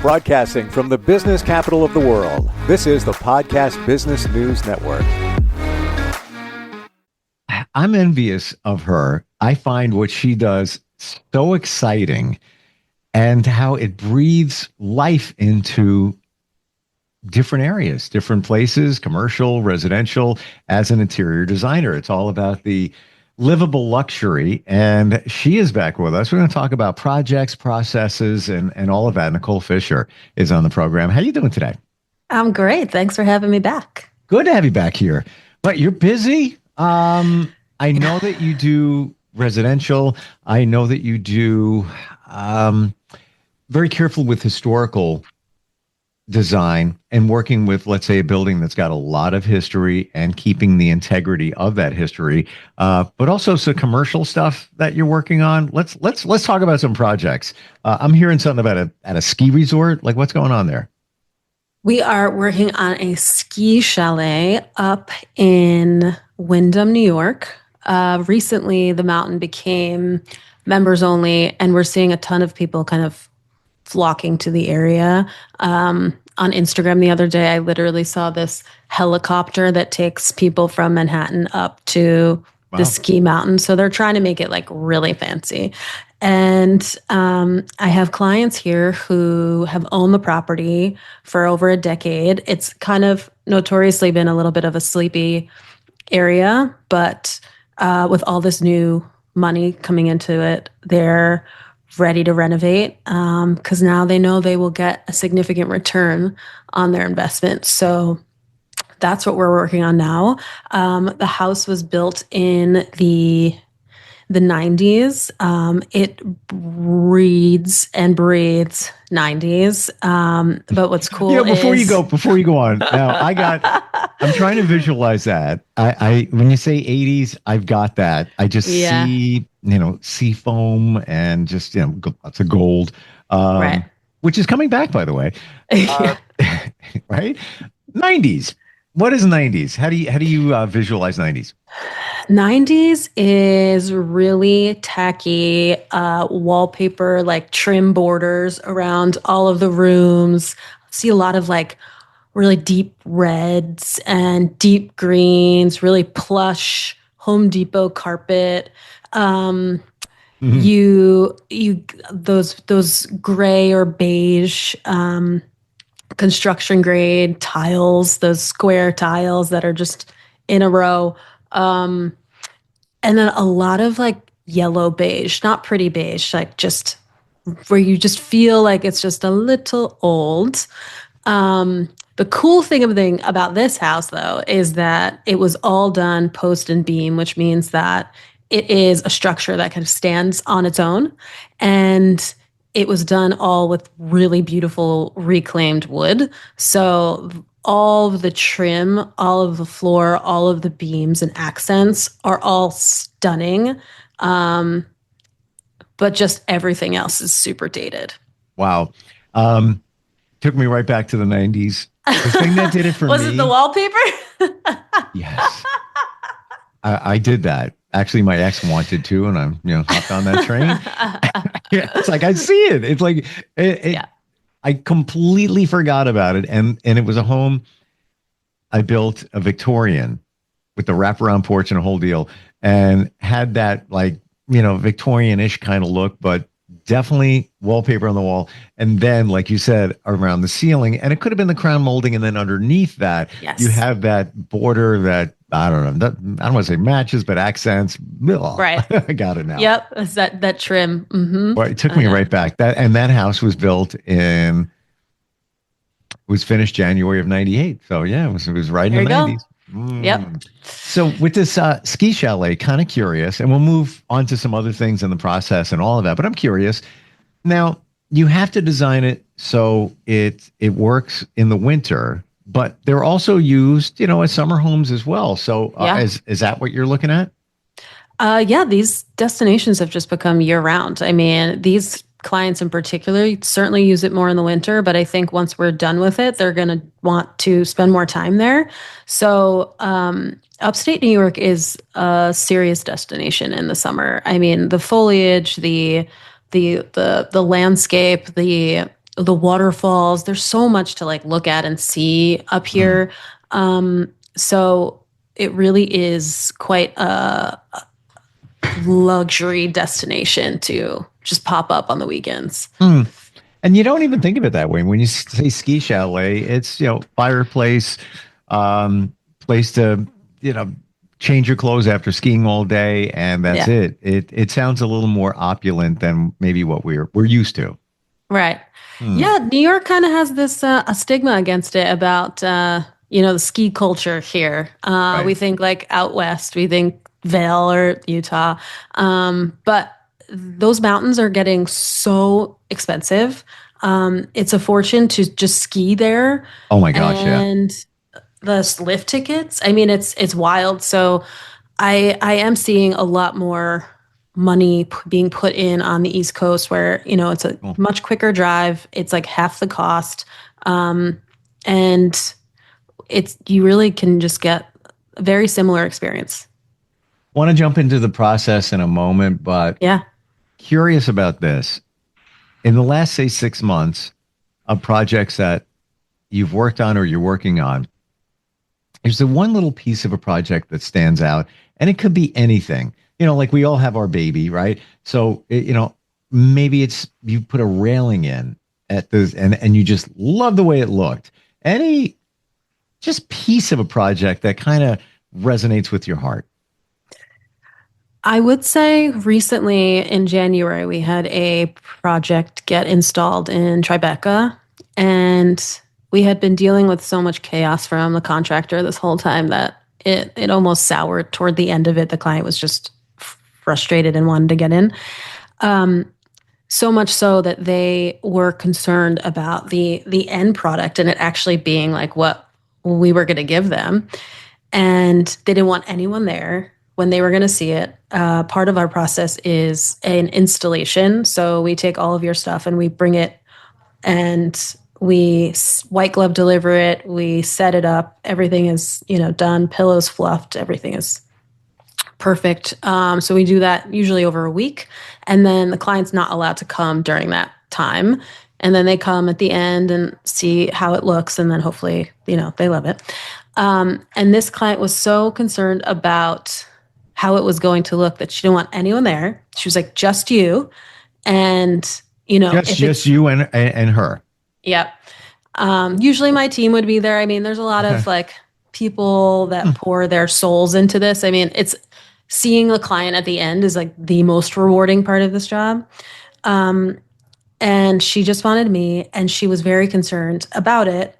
Broadcasting from the business capital of the world, this is the Podcast Business News Network. I'm envious of her. I find what she does so exciting and how it breathes life into different areas, different places, commercial, residential. As an interior designer, it's all about the livable luxury. And she is back with us. We're going to talk about projects, processes, and all of that. Nicole Fisher is on the program. How are you doing today? I'm great. Thanks for having me back. Good to have you back here. But you're busy. I know that you do residential. I know that you do very careful with historical design and working with, let's say, a building that's got a lot of history and keeping the integrity of that history, but also some commercial stuff that you're working on. Let's talk about some projects. I'm hearing something about at a ski resort. Like, what's going on there? We are working on a ski chalet up in Windham, New York. Recently, the mountain became members only, and we're seeing a ton of people kind of flocking to the area. On Instagram the other day, I literally saw this helicopter that takes people from Manhattan up to the ski mountain. So they're trying to make it like really fancy. And I have clients here who have owned the property for over a decade. It's kind of notoriously been a little bit of a sleepy area, but with all this new money coming into it, they're ready to renovate because now they know they will get a significant return on their investment. So that's what we're working on now. The house was built in the 90s. It reads and breathes 90s. But what's cool before you go on, now I'm trying to visualize that. I when you say 80s, I've got that. I just see, sea foam and just, lots of gold, right, which is coming back, by the way. Right? 90s. What is 90s? How do you visualize 90s? 90s is really tacky wallpaper, like trim borders around all of the rooms. See a lot of like really deep reds and deep greens, really plush Home Depot carpet. You those gray or beige construction grade tiles, those square tiles that are just in a row. And then a lot of like yellow beige, not pretty beige, like just where you just feel like it's just a little old. The cool thing about this house, though, is that it was all done post and beam, which means that it is a structure that kind of stands on its own. And it was done all with really beautiful reclaimed wood. So all of the trim, all of the floor, all of the beams and accents are all stunning. But just everything else is super dated. Wow. Took me right back to the 90s. The thing that did it for Was me. Was it the wallpaper? Yes. I did that. Actually, my ex wanted to, and I'm, hopped on that train. Yeah, it's like, I see it. It's like, I completely forgot about it. And it was a home I built, a Victorian with the wraparound porch and a whole deal, and had that like, Victorian-ish kind of look, but definitely wallpaper on the wall. And then, like you said, around the ceiling, and it could have been the crown molding. And then underneath that, you have that border that, I don't know, I don't want to say matches, but accents. Right. I got it now. Yep. It's that trim. Mm-hmm. Well, it took me right back. That house was was finished January of 98. So yeah, it was right in the 90s. Yep. So with this ski chalet, kind of curious, and we'll move on to some other things in the process and all of that, but I'm curious. Now, you have to design it so it works in the winter, but they're also used, as summer homes as well. So is that what you're looking at? These destinations have just become year round. I mean, these clients in particular certainly use it more in the winter, but I think once we're done with it, they're going to want to spend more time there. So upstate New York is a serious destination in the summer. I mean, the foliage, the landscape, the the waterfalls. There's so much to like look at and see up here. So it really is quite a luxury destination to just pop up on the weekends. And you don't even think of it that way. When you say ski chalet, it's, fireplace, place to, change your clothes after skiing all day, and that's it. It sounds a little more opulent than maybe what we're used to. Right. Yeah, New York kind of has this a stigma against it about the ski culture here. Right. We think like out west, we think Vail or Utah, but those mountains are getting so expensive. It's a fortune to just ski there. Oh my gosh, and the lift tickets, I mean, it's wild. So I am seeing a lot more money being put in on the East Coast where, it's a much quicker drive. It's like half the cost. And you really can just get a very similar experience. Want to jump into the process in a moment, but curious about this. In the last, say, 6 months of projects that you've worked on or you're working on, is there one little piece of a project that stands out? And it could be anything. Like we all have our baby, right? So, maybe it's you put a railing in at this and you just love the way it looked. Any just piece of a project that kind of resonates with your heart? I would say recently in January, we had a project get installed in Tribeca, and we had been dealing with so much chaos from the contractor this whole time that it almost soured toward the end of it. The client was just frustrated and wanted to get in. So much so that they were concerned about the end product and it actually being like what we were going to give them. And they didn't want anyone there when they were going to see it. Part of our process is an installation. So we take all of your stuff and we bring it and we white glove deliver it. We set it up. Everything is, done. Pillows fluffed. Everything is perfect. So we do that usually over a week. And then the client's not allowed to come during that time. And then they come at the end and see how it looks. And then hopefully, they love it. And this client was so concerned about how it was going to look that she didn't want anyone there. She was like, just you. And, just you and her. Yep. Usually my team would be there. I mean, there's a lot of like people that pour their souls into this. I mean, it's seeing the client at the end is like the most rewarding part of this job. And she just wanted me, and she was very concerned about it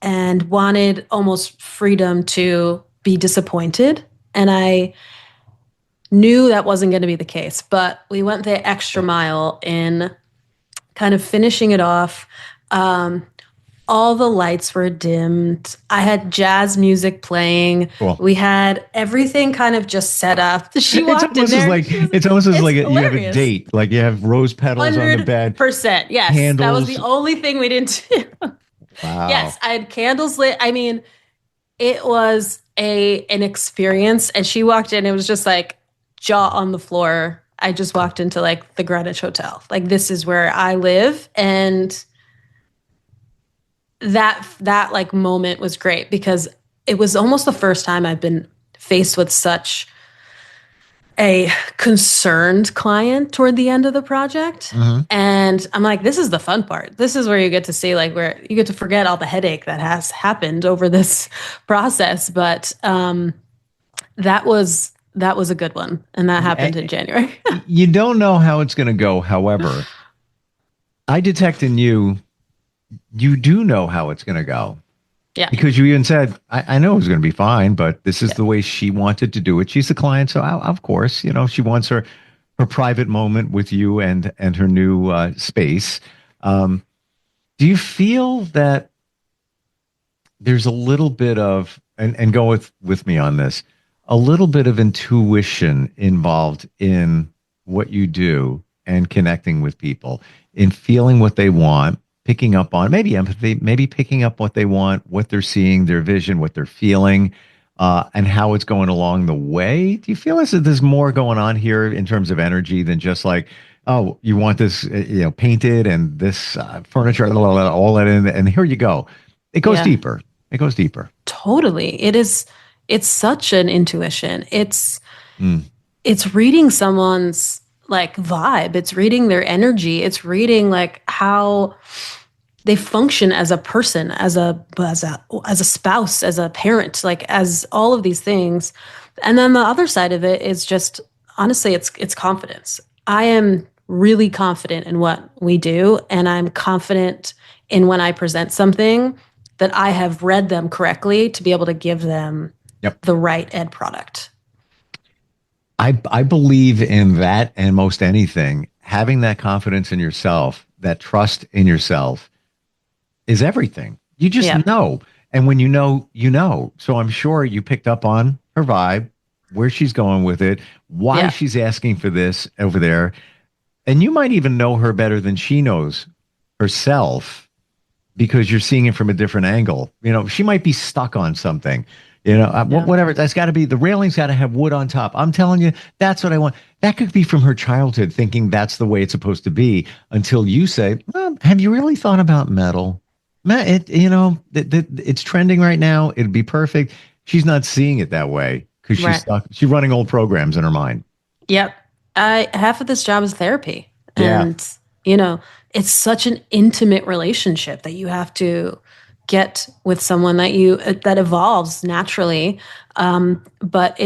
and wanted almost freedom to be disappointed. And I knew that wasn't going to be the case, but we went the extra mile in kind of finishing it off. All the lights were dimmed. I had jazz music playing. Cool. We had everything kind of just set up. She walked in there. It's almost as like you have a date. Like you have rose petals on the bed. 100%. Yes. Candles. That was the only thing we didn't do. Wow. Yes. I had candles lit. I mean, it was an experience. And she walked in. It was just like jaw on the floor. I just walked into like the Greenwich Hotel. Like, this is where I live. And that like moment was great because it was almost the first time I've been faced with such a concerned client toward the end of the project. Mm-hmm. And I'm like, this is the fun part. This is where you get to see like where you get to forget all the headache that has happened over this process. But that was a good one. And that happened in January. You don't know how it's going to go. However, I detect in you do know how it's going to go. Yeah. Because you even said, I know it was going to be fine, but this is the way she wanted to do it. She's the client. So of course, she wants her private moment with you and her new space. Do you feel that there's a little bit of, and go with me on this, a little bit of intuition involved in what you do and connecting with people, in feeling what they want, picking up on maybe empathy, maybe picking up what they want, what they're seeing, their vision, what they're feeling, and how it's going along the way? Do you feel as if there's more going on here in terms of energy than just like, oh, you want this, painted and this furniture, all that in, and here you go. It goes deeper. It goes deeper. Totally. It's such an intuition. It's reading someone's like vibe. It's reading their energy. It's reading like how they function as a person, as a spouse, as a parent, like as all of these things. And then the other side of it is just, honestly, it's confidence. I am really confident in what we do, and I'm confident in when I present something that I have read them correctly to be able to give them the right end product. I believe in that, and most anything, having that confidence in yourself, that trust in yourself is everything. You just know. And when you know, you know. So I'm sure you picked up on her vibe, where she's going with it, why she's asking for this over there. And you might even know her better than she knows herself because you're seeing it from a different angle. She might be stuck on something. Whatever. That's got to be, the railing's got to have wood on top. I'm telling you, that's what I want. That could be from her childhood, thinking that's the way it's supposed to be, until you say, have you really thought about metal? It's trending right now. It'd be perfect. She's not seeing it that way because she's stuck. She's running old programs in her mind. Yep. Half of this job is therapy. And, it's such an intimate relationship that you have to get with someone that evolves naturally. But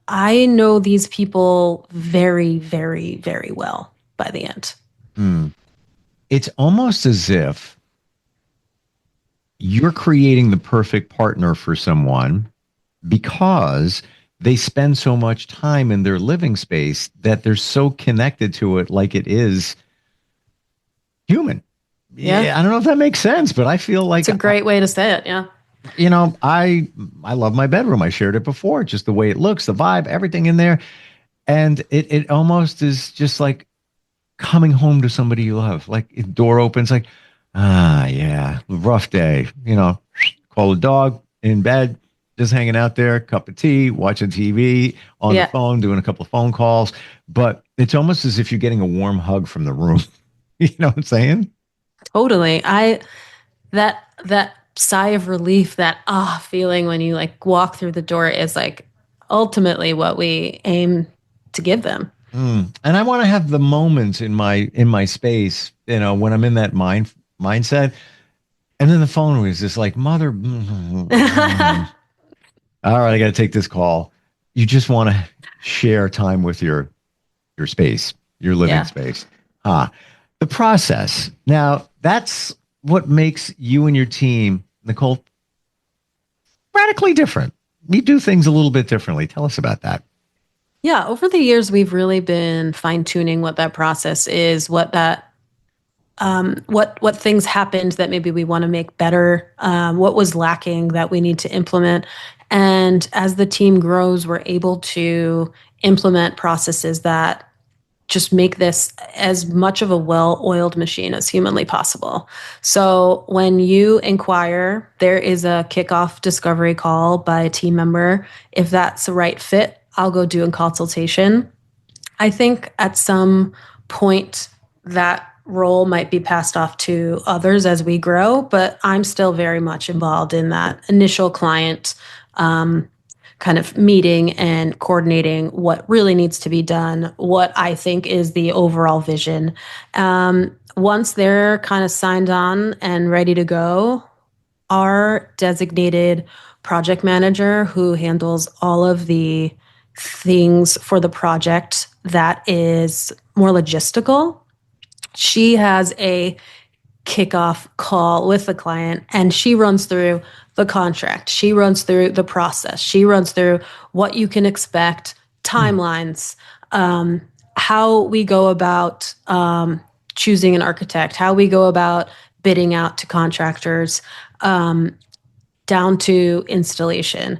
I know these people very, very, very well by the end. It's almost as if you're creating the perfect partner for someone because they spend so much time in their living space that they're so connected to it, like it is human. Yeah, I don't know if that makes sense, but I feel like it's a great way to say it. Yeah. I love my bedroom. I shared it before, just the way it looks, the vibe, everything in there. And it almost is just like coming home to somebody you love. Like the door opens, like, rough day, call the dog in bed, just hanging out there, cup of tea, watching TV, on the phone, doing a couple of phone calls. But it's almost as if you're getting a warm hug from the room. You know what I'm saying? Totally. That sigh of relief, that feeling when you like walk through the door is like ultimately what we aim to give them. And I want to have the moments in my space, when I'm in that mindset. And then the phone was just like, mother. All right, I got to take this call. You just want to share time with your space, your living space. The process. Now, that's what makes you and your team, Nicole, radically different. We do things a little bit differently. Tell us about that. Yeah, over the years, we've really been fine-tuning what that process is, what things happened that maybe we want to make better, what was lacking that we need to implement. And as the team grows, we're able to implement processes that just make this as much of a well-oiled machine as humanly possible. So when you inquire, there is a kickoff discovery call by a team member. If that's the right fit, I'll go do a consultation. I think at some point that role might be passed off to others as we grow, but I'm still very much involved in that initial client kind of meeting and coordinating what really needs to be done, what I think is the overall vision. Once they're kind of signed on and ready to go, our designated project manager who handles all of the things for the project that is more logistical, she has a kickoff call with the client and she runs through the contract. She runs through the process. She runs through what you can expect, timelines, how we go about choosing an architect, how we go about bidding out to contractors, down to installation.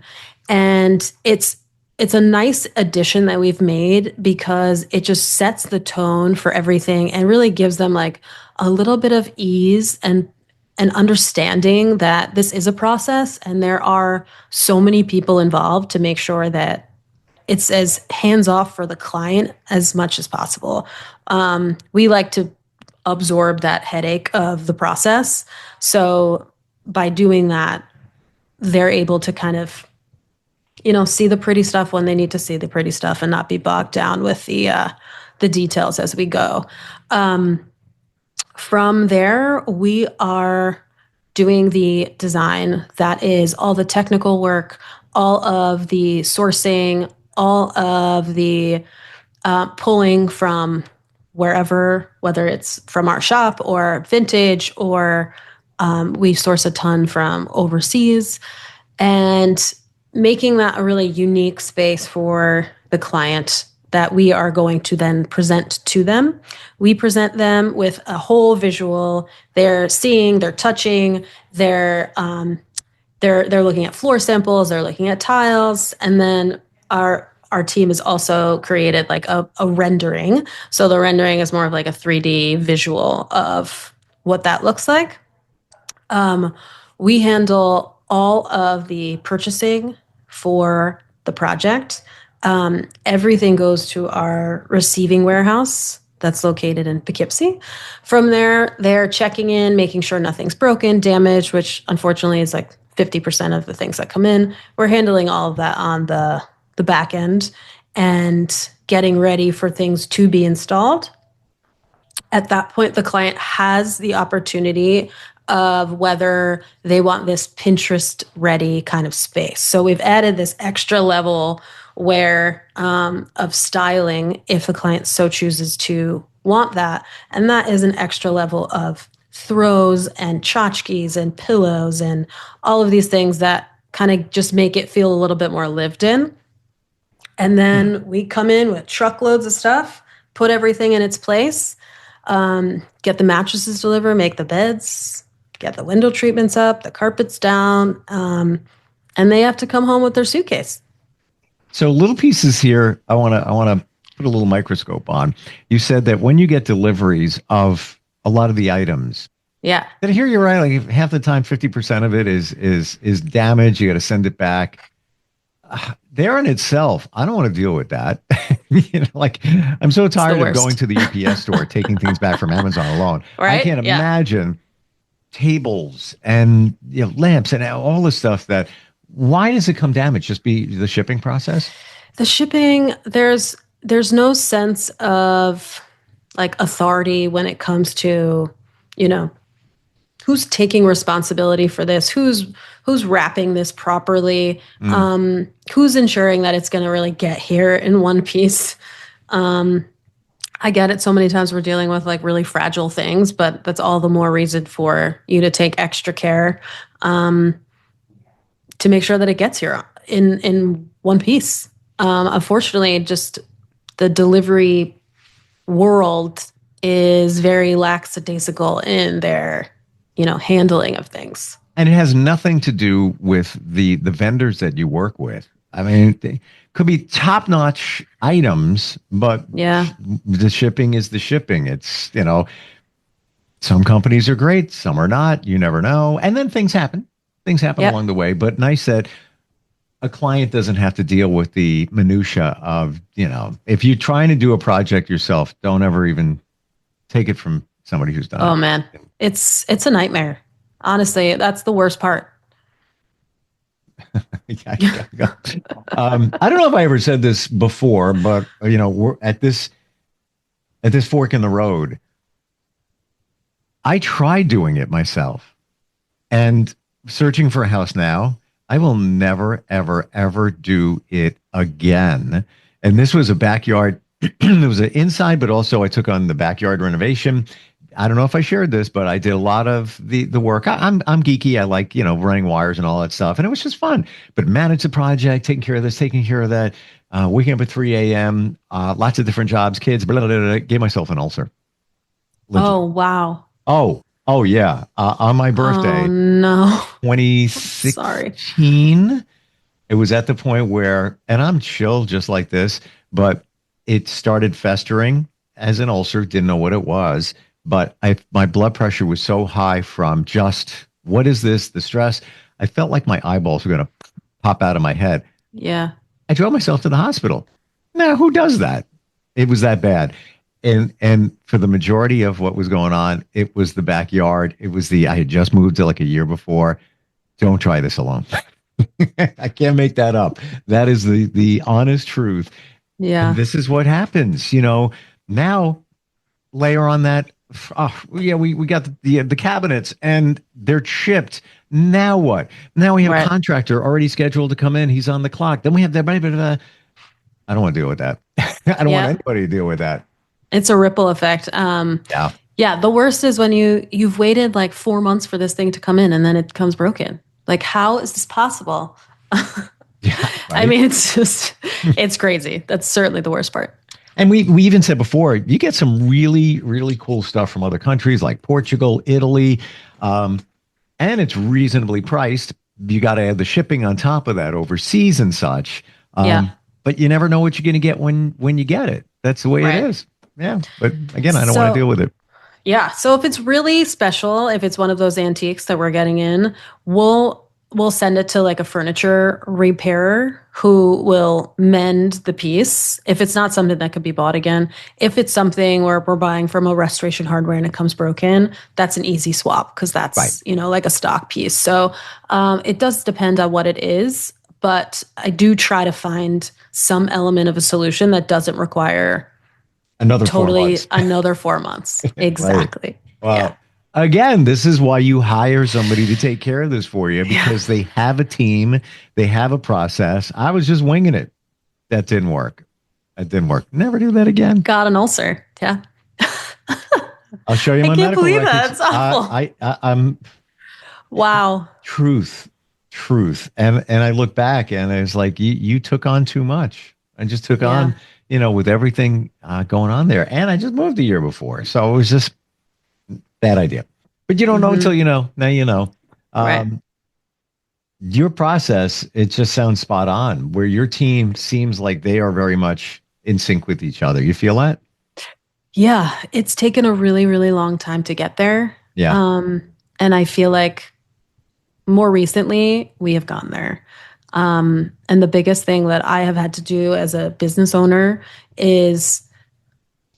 And it's a nice addition that we've made because it just sets the tone for everything and really gives them like a little bit of ease and understanding that this is a process and there are so many people involved to make sure that it's as hands off for the client as much as possible. We like to absorb that headache of the process. So by doing that, they're able to kind of, see the pretty stuff when they need to see the pretty stuff and not be bogged down with the details as we go. From there, we are doing the design. That is all the technical work, all of the sourcing, all of the pulling from wherever, whether it's from our shop or vintage, or we source a ton from overseas, and making that a really unique space for the client that we are going to then present to them. We present them with a whole visual. They're seeing, they're touching, they're looking at floor samples, they're looking at tiles, and then our team has also created like a rendering. So the rendering is more of like a 3D visual of what that looks like. We handle all of the purchasing for the project. Everything goes to our receiving warehouse that's located in Poughkeepsie. From there, they're checking in, making sure nothing's broken, damaged, which unfortunately is like 50% of the things that come in. We're handling all of that on the back end and getting ready for things to be installed. At that point, the client has the opportunity of whether they want this Pinterest ready kind of space. So we've added this extra level where of styling if the client so chooses to want that. And that is an extra level of throws and tchotchkes and pillows and all of these things that kind of just make it feel a little bit more lived in. And then we come in with truckloads of stuff, put everything in its place, get the mattresses delivered, make the beds, get the window treatments up, the carpets down, and they have to come home with their suitcase. So little pieces here, I want to put a little microscope on. You said that when you get deliveries of a lot of the items, yeah, did I hear you right? Like half the time, 50% of it is damage. You got to send it back. There in itself, I don't want to deal with that. Like I'm so tired of going to the UPS store, taking things back from Amazon alone. Right? I can't imagine tables and lamps and all this stuff that. Why does it come damaged? Just be the shipping process? The shipping, there's no sense of like authority when it comes to, who's taking responsibility for this, who's wrapping this properly, who's ensuring that it's going to really get here in one piece. I get it. So many times we're dealing with like really fragile things, but that's all the more reason for you to take extra care. To make sure that it gets here in one piece. Unfortunately, just the delivery world is very lackadaisical in their, handling of things. And it has nothing to do with the vendors that you work with. I mean, they could be top-notch items, but the shipping is the shipping. It's, some companies are great, some are not. You never know. And then things happen. Things happen along the way, but nice that a client doesn't have to deal with the minutia of, if you're trying to do a project yourself, don't ever even take it from somebody who's done it. Oh man, it's a nightmare. Honestly, that's the worst part. I don't know if I ever said this before, but we're at this fork in the road. I tried doing it myself, and searching for a house now, I will never, ever, ever do it again. And this was a backyard. It was an inside, but also I took on the backyard renovation. I don't know if I shared this, but I did a lot of the work. I'm geeky. I like, running wires and all that stuff. And it was just fun. But manage the project, taking care of this, taking care of that, waking up at 3 a.m., lots of different jobs, kids, blah, blah, blah, blah, gave myself an ulcer. Legit. Oh, wow. Oh yeah. On my birthday. Oh, no. 2016. Sorry. It was at the point where, and I'm chill just like this, but it started festering as an ulcer. Didn't know what it was, but my blood pressure was so high from just, what is this? The stress. I felt like my eyeballs were going to pop out of my head. Yeah. I drove myself to the hospital. Now, who does that? It was that bad. And for the majority of what was going on, it was the backyard. I had just moved to like a year before. Don't try this alone. I can't make that up. That is the honest truth. Yeah. And this is what happens. Now layer on that. Oh, yeah, we got the cabinets and they're chipped. Now what? Now we have a contractor already scheduled to come in. He's on the clock. Then we have that. I don't want to deal with that. I don't want anybody to deal with that. It's a ripple effect. Yeah. The worst is when you've waited like 4 months for this thing to come in and then it comes broken. Like, how is this possible? Yeah, right? I mean, it's crazy. That's certainly the worst part. And we even said before, you get some really, really cool stuff from other countries like Portugal, Italy, and it's reasonably priced. You got to add the shipping on top of that overseas and such. But you never know what you're going to get when you get it. That's the way it is. Yeah. But again, I don't want to deal with it. Yeah. So if it's really special, if it's one of those antiques that we're getting in, we'll send it to like a furniture repairer who will mend the piece. If it's not something that could be bought again, if it's something where we're buying from a restoration hardware and it comes broken, that's an easy swap because that's, like a stock piece. So it does depend on what it is, but I do try to find some element of a solution that doesn't require another 4 months. Another 4 months. Exactly. Right. Well, yeah. Again, this is why you hire somebody to take care of this for you, because they have a team, they have a process. I was just winging it. That didn't work. Never do that again. Got an ulcer. Yeah. I'll show you my medical records. I can't believe that. It's awful. I'm wow. Truth. And I look back and it's like, you took on too much. I just took on, with everything going on there. And I just moved a year before. So it was just bad idea. But you don't know until you know. Now you know. Your process, it just sounds spot on, where your team seems like they are very much in sync with each other. You feel that? Yeah. It's taken a really, really long time to get there. Yeah. And I feel like more recently we have gone there. And the biggest thing that I have had to do as a business owner is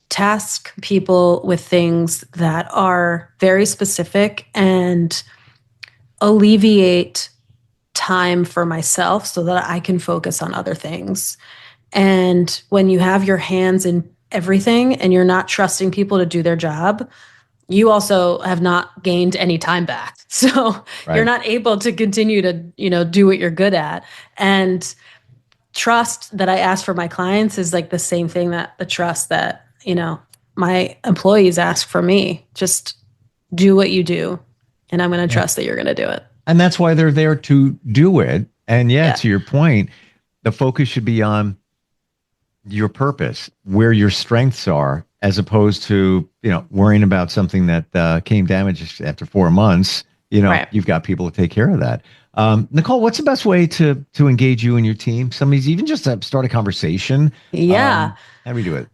task people with things that are very specific and alleviate time for myself so that I can focus on other things. And when you have your hands in everything and you're not trusting people to do their job, you also have not gained any time back. So you're not able to continue to, do what you're good at. And trust that I ask for my clients is like the same thing, that the trust that, my employees ask for me. Just do what you do. And I'm going to trust that you're going to do it. And that's why they're there to do it. And to your point, the focus should be on your purpose, where your strengths are, as opposed to, worrying about something that came damaged after 4 months. You've got people to take care of that. Nicole, what's the best way to engage you and your team? Somebody's even just to start a conversation. Yeah. How do we do it?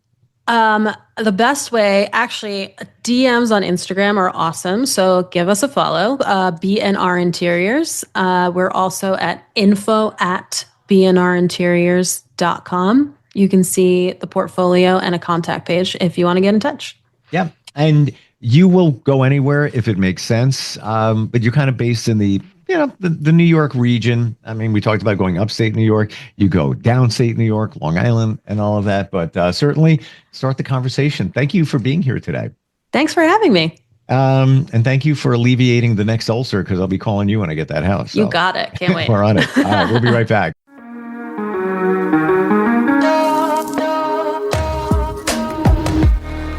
The best way, actually, DMs on Instagram are awesome. So give us a follow, BNR Interiors. We're also at info@bnrinteriors.com. You can see the portfolio and a contact page if you want to get in touch. Yeah. And you will go anywhere if it makes sense. But you're kind of based in the New York region. I mean, we talked about going upstate New York. You go downstate New York, Long Island, and all of that. But certainly start the conversation. Thank you for being here today. Thanks for having me. And thank you for alleviating the next ulcer, because I'll be calling you when I get that house. So. You got it. Can't wait. We're on it. All right, we'll be right back.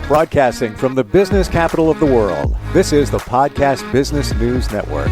Broadcasting from the business capital of the world, this is the Podcast Business News Network.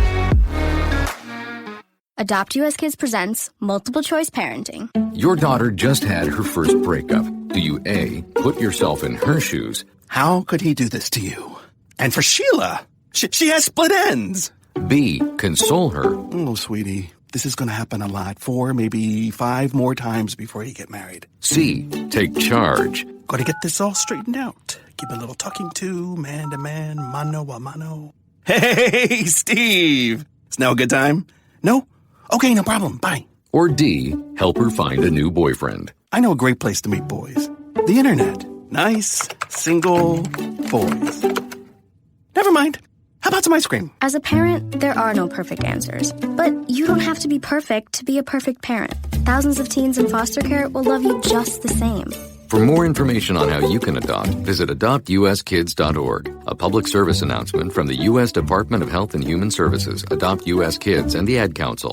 Adopt US Kids presents Multiple Choice Parenting. Your daughter just had her first breakup. Do you A, put yourself in her shoes? How could he do this to you? And for Sheila, she has split ends. B, console her? Oh, sweetie, this is going to happen a lot. 4, maybe 5 more times before you get married. C, take charge? Got to get this all straightened out. Give a little talking to, man to man, mano a mano. Hey, Steve. It's now a good time? No? Okay, no problem. Bye. Or D, help her find a new boyfriend? I know a great place to meet boys. The internet. Nice, single boys. Never mind. How about some ice cream? As a parent, there are no perfect answers. But you don't have to be perfect to be a perfect parent. Thousands of teens in foster care will love you just the same. For more information on how you can adopt, visit adoptuskids.org. A public service announcement from the U.S. Department of Health and Human Services, Adopt U.S. Kids, and the Ad Council.